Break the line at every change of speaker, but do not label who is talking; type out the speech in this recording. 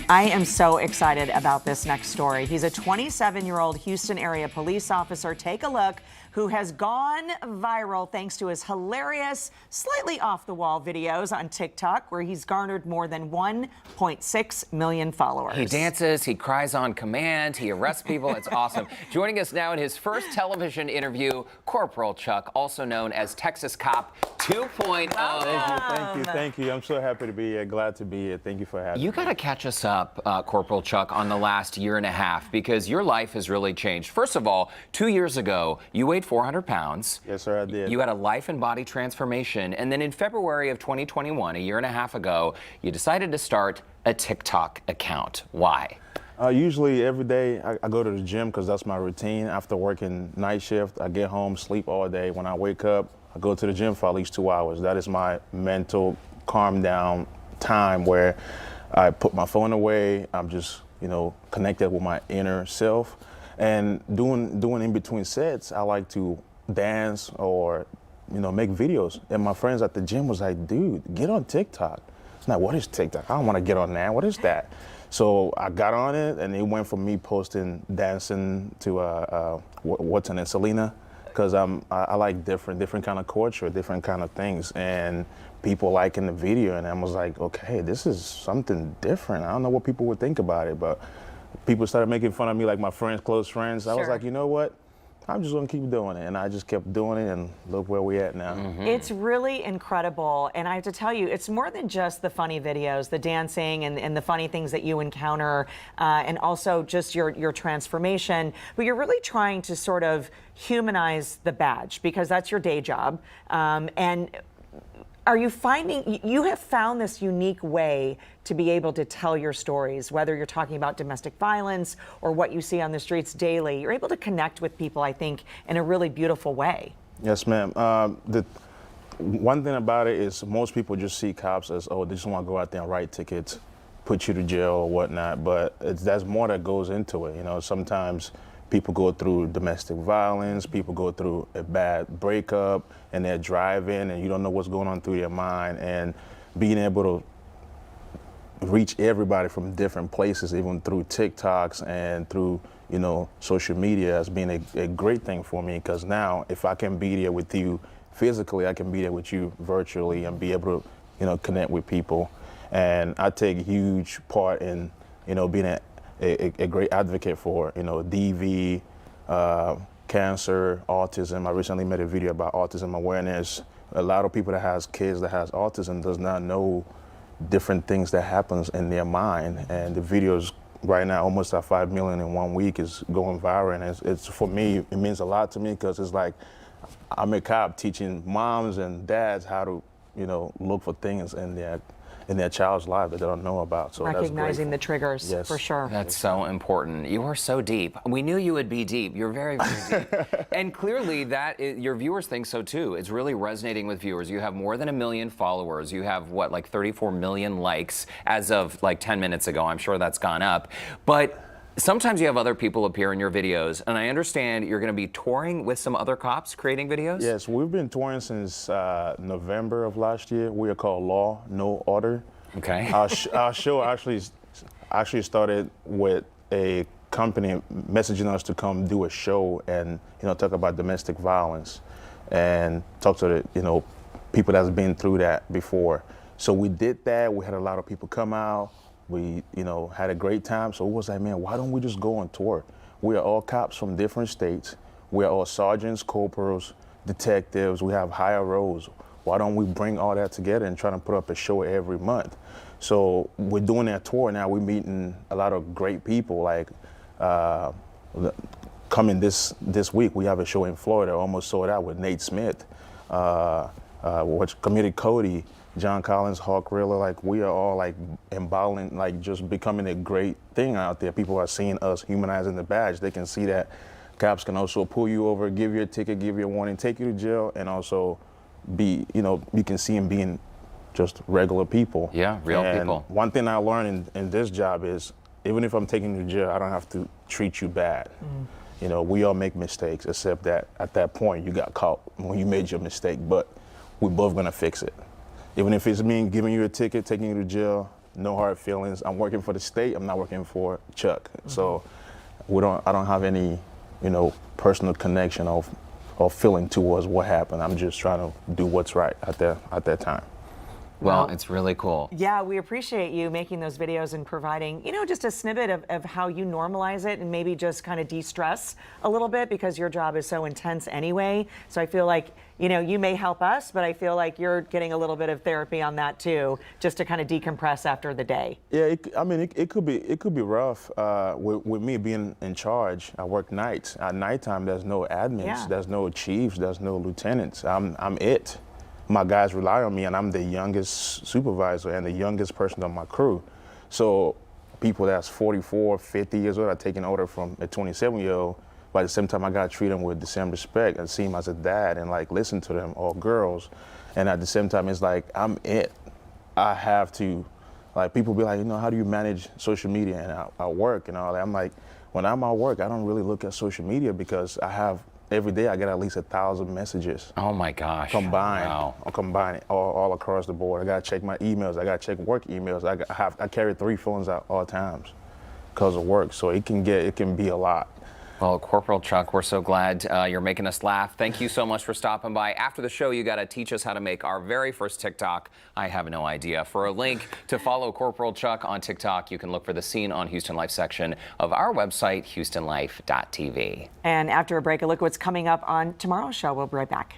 I am so excited about this next story. He's a 27-year-old Houston area police officer. Take a look, who has gone viral thanks to his hilarious, slightly off-the-wall videos on TikTok, where he's garnered more than 1.6 million followers.
He dances, he cries on command, he arrests people. It's awesome. Joining us now in his first television interview, Corporal Chuck, also known as Texas Cop 2.0.
Thank you. I'm so happy to be here. Glad to be here. Thank you for having me.
You got to catch us up, Corporal Chuck, on the last year and a half, because your life has really changed. First of all, 2 years ago, you weighed 400 pounds.
Yes, sir, I did.
You had a life and body transformation. And then in February of 2021, a year and a half ago, you decided to start a TikTok account. Why?
Usually every day I go to the gym because that's my routine. After working night shift, I get home, sleep all day. When I wake up, I go to the gym for at least 2 hours. That is my mental calm down time where I put my phone away. I'm just, connected with my inner self. And doing in between sets, I like to dance or, make videos. And my friends at the gym was like, dude, get on TikTok. It's not, what is TikTok? I don't want to get on that. What is that? So I got on it, and it went from me posting dancing to Watson and Selena, because I like different kind of culture, different kind of things, and people liking the video, and I was like, okay, this is something different. I don't know what people would think about it, but people started making fun of me, like my friends, close friends. I was like, you know what? I'm just gonna keep doing it, and I just kept doing it, and look where we're at now.
It's really incredible, and I have to tell you, it's more than just the funny videos, the dancing and the funny things that you encounter, and also just your transformation, but you're really trying to sort of humanize the badge, because that's your day job, and are you finding, you have found this unique way to be able to tell your stories, whether you're talking about domestic violence or what you see on the streets daily. You're able to connect with people, I think, in a really beautiful way.
Yes, ma'am. The one thing about it is most people just see cops as, oh, they just want to go out there and write tickets, put you to jail or whatnot, but there's more that goes into it. Sometimes people go through domestic violence, people go through a bad breakup, and they're driving, and you don't know what's going on through your mind, and being able to reach everybody from different places, even through TikToks and through, social media, has been a great thing for me, because now if I can be there with you physically, I can be there with you virtually and be able to, connect with people. And I take a huge part in, being a great advocate for, DV, cancer, autism. I recently made a video about autism awareness. A lot of people that has kids that has autism does not know different things that happens in their mind. And the videos right now, almost at 5 million in 1 week, is going viral. And it's for me, it means a lot to me, because it's like I'm a cop teaching moms and dads how to, look for things in their child's life that they don't know about. So
recognizing the triggers,
yes,
for sure.
That's so important. You are so deep. We knew you would be deep. You're very, very deep. And clearly your viewers think so too. It's really resonating with viewers. You have more than 1 million followers. You have what, like 34 million likes as of like 10 minutes ago. I'm sure that's gone up. But sometimes you have other people appear in your videos, and I understand you're going to be touring with some other cops creating videos?
Yes, we've been touring since November of last year. We are called Law, No Order.
Okay.
Our show actually started with a company messaging us to come do a show and, talk about domestic violence and talk to the, people that's been through that before. So we did that. We had a lot of people come out. We, had a great time. So it was like, man, why don't we just go on tour? We are all cops from different states. We are all sergeants, corporals, detectives. We have higher roles. Why don't we bring all that together and try to put up a show every month? So we're doing that tour now. We're meeting a lot of great people. Like coming this week, we have a show in Florida, almost sold out, with Nate Smith, Committed Cody, John Collins, Hawk Rilla. Like, we are all like embodying, like just becoming a great thing out there. People are seeing us humanizing the badge. They can see that cops can also pull you over, give you a ticket, give you a warning, take you to jail, and also be, you can see them being just regular people.
Yeah, real people.
One thing I learned in this job is, even if I'm taking you to jail, I don't have to treat you bad. We all make mistakes, except that at that point you got caught when you made your mistake, but we're both gonna fix it. Even if it's me giving you a ticket, taking you to jail, no hard feelings. I'm working for the state. I'm not working for Chuck. So I don't have any, personal connection or feeling towards what happened. I'm just trying to do what's right at that time.
Well, it's really cool.
Yeah, we appreciate you making those videos and providing, just a snippet of how you normalize it and maybe just kind of de-stress a little bit, because your job is so intense anyway. So I feel like, you may help us, but I feel like you're getting a little bit of therapy on that too, just to kind of decompress after the day.
Yeah, it could be rough. With me being in charge, I work nights. At nighttime, there's no admins,
Yeah.
there's no chiefs, there's no lieutenants. I'm it. My guys rely on me, and I'm the youngest supervisor and the youngest person on my crew. So people that's 44, 50 years old are taking order from a 27-year-old. But at the same time, I got to treat them with the same respect and see them as a dad and listen to them, or girls. And at the same time, it's like, I'm it. I have to, people be like, how do you manage social media and I work and all that? I'm like, when I'm at work, I don't really look at social media, because every day I get at least 1,000 messages.
Oh my gosh.
Combined.
Wow.
I'll combine it all across the board. I gotta check my emails. I gotta check work emails. I carry 3 phones at all times because of work. So it can be a lot.
Well, Corporal Chuck, we're so glad you're making us laugh. Thank you so much for stopping by. After the show, you got to teach us how to make our very first TikTok. I have no idea. For a link to follow Corporal Chuck on TikTok, you can look for the Scene on Houston Life section of our website, houstonlife.tv.
And after a break, a look at what's coming up on tomorrow's show. We'll be right back.